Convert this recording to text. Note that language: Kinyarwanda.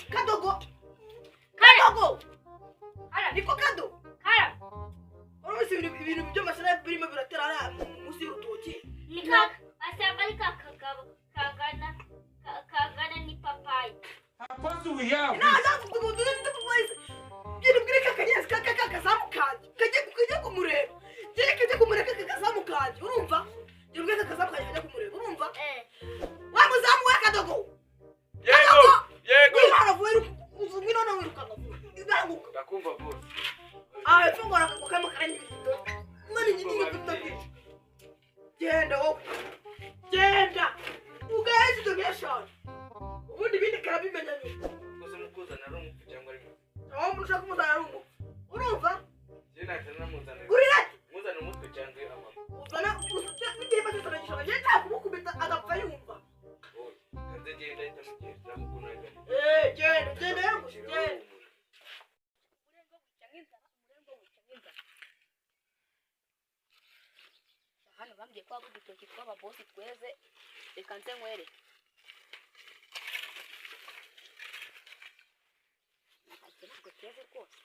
kadogo niko kado urabona ibintu by'amasara birimo biratera ara musi y'urutoki nikaka asabali kagana ni papai What do we have? na bwire kanyezi kakazamukaje kajye kumureba kajye kumureba kakazamukaje urumva bwire kakazamukaje kajye kumureba urumva wa muzamu wa kadogo yego ngino na wiruka ibanguka Ndakumva boss. fungura kama kanya mani nyingi kutabi genda ugaze donation ubundi bindi karabimenya nyuma Koze mukuzana rungu cyangwa rimwe. aho mushaka kumuzana rungu urumva Je natana muzana. urira Muzana umutwe cyangwa amaguru. uzana bindi batisana gishaka je ntakubukubita agapfa yumva Kaze genda itamugenda mukunaga. genda yangu genda hano bambye kwa kudutoki twaba boss tweze reka nze nkwere ati tweze rwose